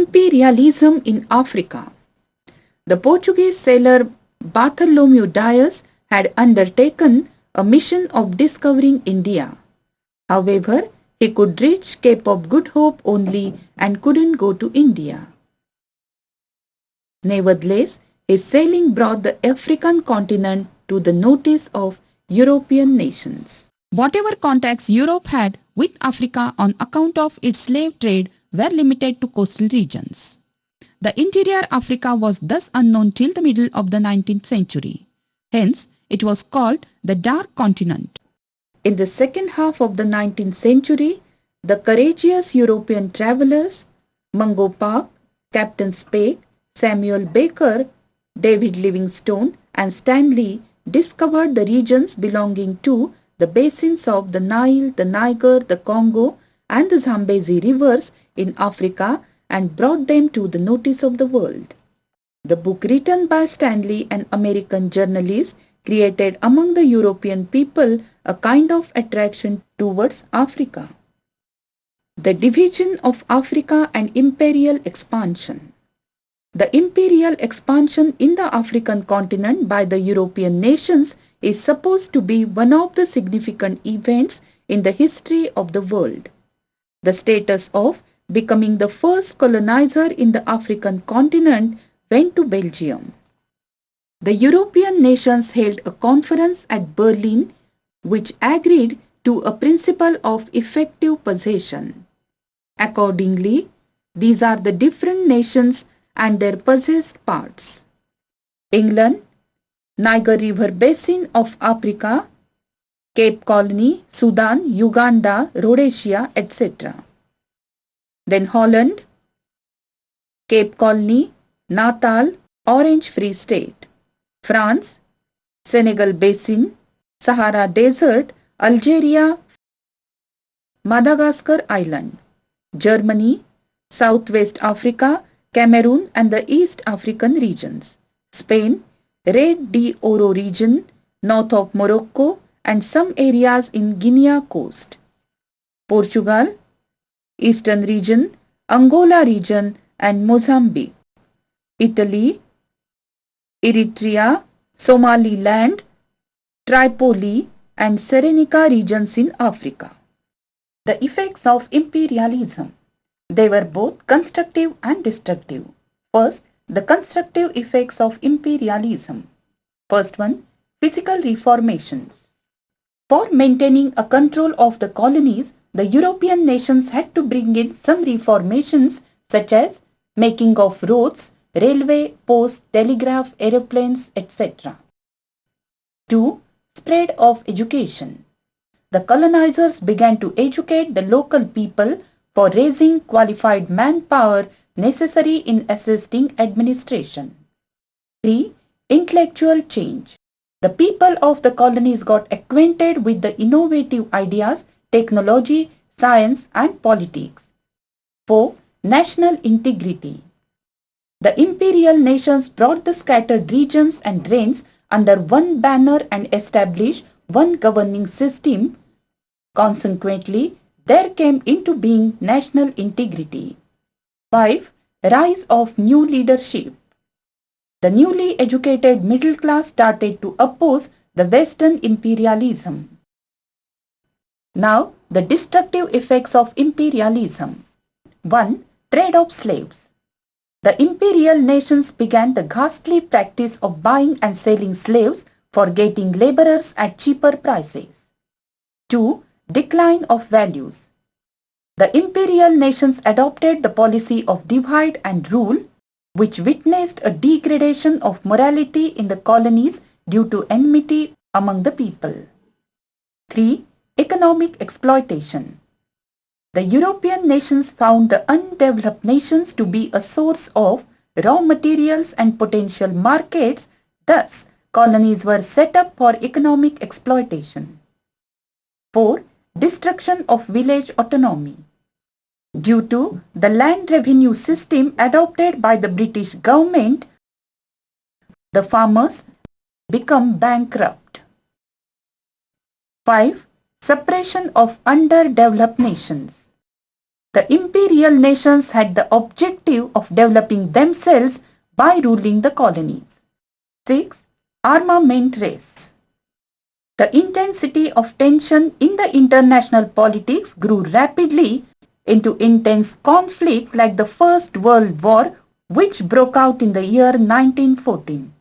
Imperialism in Africa. The Portuguese sailor Bartholomew Dias had undertaken a mission of discovering India. However, he could reach Cape of Good Hope only and couldn't go to India. Nevertheless, his sailing brought the African continent to the notice of European nations. Whatever contacts Europe had with Africa on account of its slave trade were limited to coastal regions. The interior Africa was thus unknown till the middle of the 19th century. Hence, it was called the Dark Continent. In the second half of the 19th century, the courageous European travelers Mungo Park, Captain Speke, Samuel Baker, David Livingstone and Stanley discovered the regions belonging to the basins of the Nile, the Niger, the Congo and the Zambezi rivers in Africa and brought them to the notice of the world. The book written by Stanley, an American journalist, created among the European people a kind of attraction towards Africa. The division of Africa and imperial expansion. The imperial expansion in the African continent by the European nations is supposed to be one of the significant events in the history of the world. The status of becoming the first colonizer in the African continent went to Belgium. The European nations held a conference at Berlin which agreed to a principle of effective possession. Accordingly, these are the different nations and their possessed parts. England, Niger River Basin of Africa, Cape Colony, Sudan, Uganda, Rhodesia, etc. Then Holland, Cape Colony, Natal, Orange Free State. France, Senegal Basin, Sahara Desert, Algeria, Madagascar Island. Germany, Southwest Africa, Cameroon and the East African regions. Spain, Red de Oro region, north of Morocco and some areas in Guinea coast. Portugal, Eastern region, Angola region and Mozambique. Italy, Eritrea, Somaliland, Tripoli and Serenica regions in Africa. The effects of imperialism. They were both constructive and destructive. First, the constructive effects of imperialism. First one, physical reformations. For maintaining a control of the colonies, the European nations had to bring in some reformations such as making of roads, railway, post, telegraph, aeroplanes, etc. 2. Spread of education. The colonizers began to educate the local people for raising qualified manpower necessary in assisting administration. 3. Intellectual change. The people of the colonies got acquainted with the innovative ideas, technology, science and politics. 4. National integrity. The imperial nations brought the scattered regions and reigns under one banner and established one governing system. Consequently, there came into being national integrity. 5. Rise of new leadership. The newly educated middle class started to oppose the Western imperialism. Now, the destructive effects of imperialism. 1. Trade of slaves. The imperial nations began the ghastly practice of buying and selling slaves for getting laborers at cheaper prices. 2. Decline of values. The imperial nations adopted the policy of divide and rule, which witnessed a degradation of morality in the colonies due to enmity among the people. 3. Economic exploitation. The European nations found the undeveloped nations to be a source of raw materials and potential markets, thus colonies were set up for economic exploitation. 4. Destruction of village autonomy. Due to the land revenue system adopted by the British government, the farmers become bankrupt. 5. Suppression of underdeveloped nations. The imperial nations had the objective of developing themselves by ruling the colonies. 6. Armament race. The intensity of tension in the international politics grew rapidly into intense conflict like the First World War, which broke out in the year 1914.